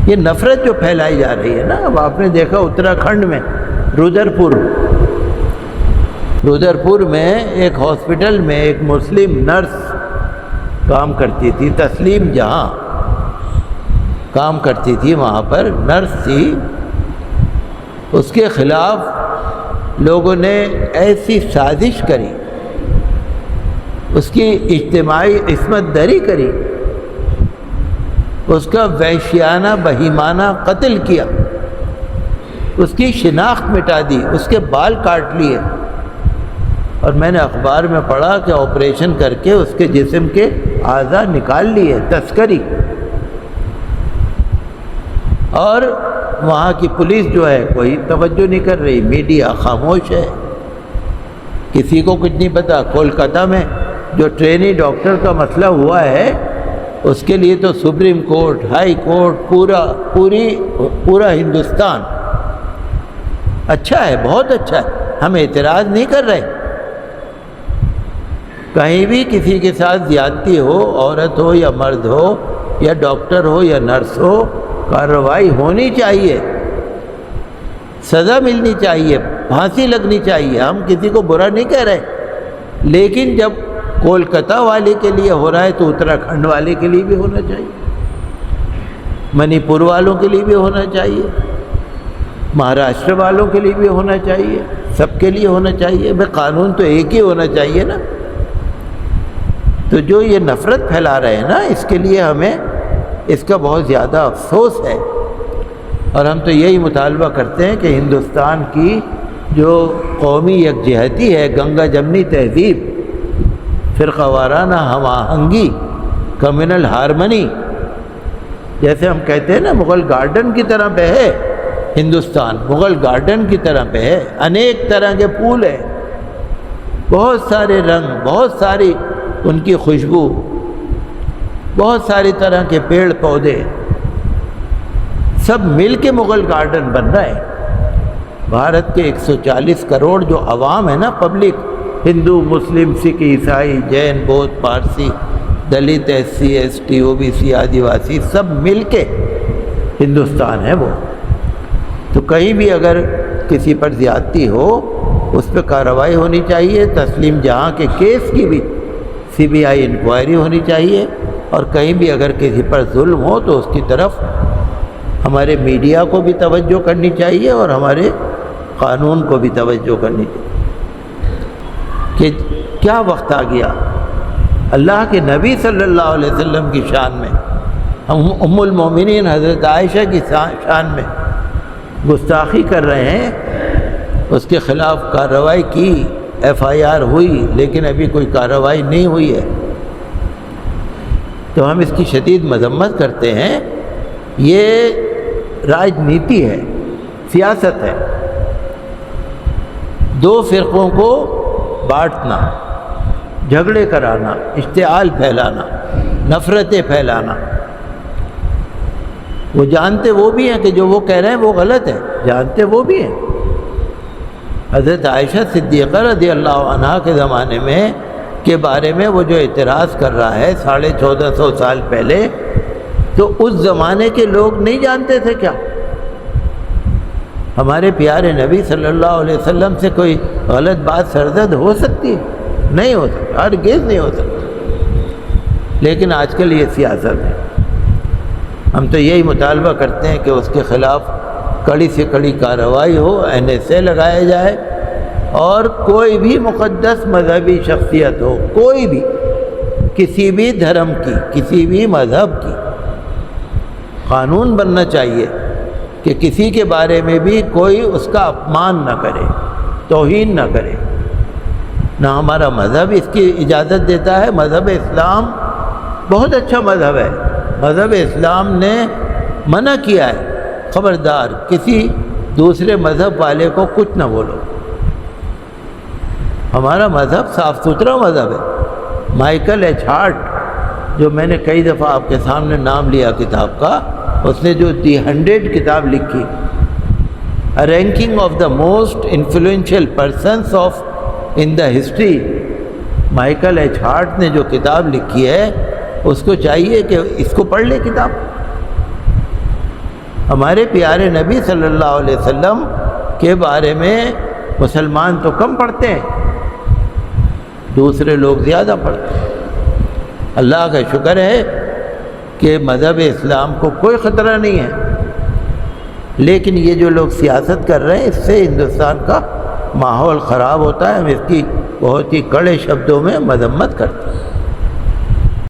یہ نفرت جو پھیلائی جا رہی ہے نا، اب آپ نے دیکھا اتراکھنڈ میں رودرپور میں ایک ہاسپٹل میں ایک مسلم نرس کام کرتی تھی، تسلیم جہاں کام کرتی تھی، وہاں پر نرس تھی، اس کے خلاف لوگوں نے ایسی سازش کری، اس کی اجتماعی عصمت دری کری، اس کا وحشیانہ بہیمانہ قتل کیا، اس کی شناخت مٹا دی، اس کے بال کاٹ لیے، اور میں نے اخبار میں پڑھا کہ آپریشن کر کے اس کے جسم کے اعضاء نکال لیے، تسکری۔ اور وہاں کی پولیس جو ہے کوئی توجہ نہیں کر رہی، میڈیا خاموش ہے، کسی کو کچھ نہیں پتا۔ کولکاتہ میں جو ٹرینی ڈاکٹر کا مسئلہ ہوا ہے، اس کے لیے تو سپریم کورٹ، ہائی کورٹ، پورا ہندوستان اچھا ہے، بہت اچھا ہے، ہم اعتراض نہیں کر رہے۔ کہیں بھی کسی کے ساتھ زیادتی ہو، عورت ہو یا مرد ہو یا ڈاکٹر ہو یا نرس ہو، کارروائی ہونی چاہیے، سزا ملنی چاہیے، پھانسی لگنی چاہیے، ہم کسی کو برا نہیں کہہ رہے۔ لیکن جب کولکاتہ والے کے لیے ہو رہا ہے تو اتراکھنڈ والے کے لیے بھی ہونا چاہیے، منی پور والوں کے لیے بھی ہونا چاہیے، مہاراشٹر والوں کے لیے بھی ہونا چاہیے، سب کے لیے ہونا چاہیے۔ بھئی قانون تو ایک ہی ہونا چاہیے نا۔ تو جو یہ نفرت پھیلا رہے ہیں نا، اس کے لیے ہمیں اس کا بہت زیادہ افسوس ہے، اور ہم تو یہی مطالبہ کرتے ہیں کہ ہندوستان کی جو قومی یکجہتی ہے، گنگا جمنی تہذیب، فرقہ وارانہ ہم آہنگی، کمیونل ہارمنی، جیسے ہم کہتے ہیں نا مغل گارڈن کی طرح پہ ہے ہندوستان، مغل گارڈن کی طرح پہ ہے، انیک طرح کے پھول ہیں، بہت سارے رنگ، بہت ساری ان کی خوشبو، بہت ساری طرح کے پیڑ پودے، سب مل کے مغل گارڈن بن رہا ہے۔ بھارت کے 140 کروڑ جو عوام ہے نا، پبلک، ہندو، مسلم، سکھ، عیسائی، جین، بودھ، پارسی، دلت، SC ST OBC آدیواسی، سب مل کے ہندوستان ہے وہ۔ تو کہیں بھی اگر کسی پر زیادتی ہو، اس پہ کارروائی ہونی چاہیے۔ تسلیم جہاں کے کیس کی بھی CBI انکوائری ہونی چاہیے، اور کہیں بھی اگر کسی پر ظلم ہو تو اس کی طرف ہمارے میڈیا کو بھی توجہ کرنی چاہیے، اور ہمارے قانون کو بھی توجہ کرنی چاہیے کہ کیا وقت آ گیا۔ اللہ کے نبی صلی اللہ علیہ وسلم کی شان میں، ہم ام المومنین حضرت عائشہ کی شان میں گستاخی کر رہے ہیں، اس کے خلاف کارروائی کی، FIR ہوئی، لیکن ابھی کوئی کارروائی نہیں ہوئی ہے، تو ہم اس کی شدید مذمت کرتے ہیں۔ یہ راجنیتی ہے، سیاست ہے، دو فرقوں کو بانٹنا، جھگڑے کرانا، اشتعال پھیلانا، نفرتیں پھیلانا۔ وہ جانتے وہ بھی ہیں کہ جو وہ کہہ رہے ہیں وہ غلط ہے، جانتے وہ بھی ہیں۔ حضرت عائشہ صدیقہ رضی اللہ عنہا کے زمانے میں کے بارے میں وہ جو اعتراض کر رہا ہے 1450 سال پہلے، تو اس زمانے کے لوگ نہیں جانتے تھے کیا؟ ہمارے پیارے نبی صلی اللہ علیہ وسلم سے کوئی غلط بات سرزد ہو سکتی ہے؟ نہیں ہو سکتی، ہرگز نہیں ہو سکتی۔ لیکن آج کل یہ سیاست ہے۔ ہم تو یہی مطالبہ کرتے ہیں کہ اس کے خلاف کڑی سے کڑی کارروائی ہو، NSA لگایا جائے، اور کوئی بھی مقدس مذہبی شخصیت ہو، کوئی بھی، کسی بھی دھرم کی، کسی بھی مذہب کی، قانون بننا چاہیے کہ کسی کے بارے میں بھی کوئی اس کا اپمان نہ کرے، توہین نہ کرے۔ نہ ہمارا مذہب اس کی اجازت دیتا ہے۔ مذہب اسلام بہت اچھا مذہب ہے، مذہب اسلام نے منع کیا ہے، خبردار کسی دوسرے مذہب والے کو کچھ نہ بولو۔ ہمارا مذہب صاف ستھرا مذہب ہے۔ مائیکل ایچ ہارٹ، جو میں نے کئی دفعہ آپ کے سامنے نام لیا کتاب کا، اس نے جو دی 100 کتاب لکھی، ranking of the most influential persons of in the history, Michael H Hart نے جو کتاب لکھی ہے، اس کو چاہیے کہ اس کو پڑھ لے کتاب۔ ہمارے پیارے نبی صلی اللہ علیہ وسلم کے بارے میں مسلمان تو کم پڑھتے ہیں، دوسرے لوگ زیادہ پڑھتے ہیں۔ اللہ کا شکر ہے کہ مذہب اسلام کو کوئی خطرہ نہیں ہے، لیکن یہ جو لوگ سیاست کر رہے ہیں اس سے ہندوستان کا ماحول خراب ہوتا ہے۔ ہم اس کی بہت ہی کڑے شبدوں میں مذمت کرتے ہیں۔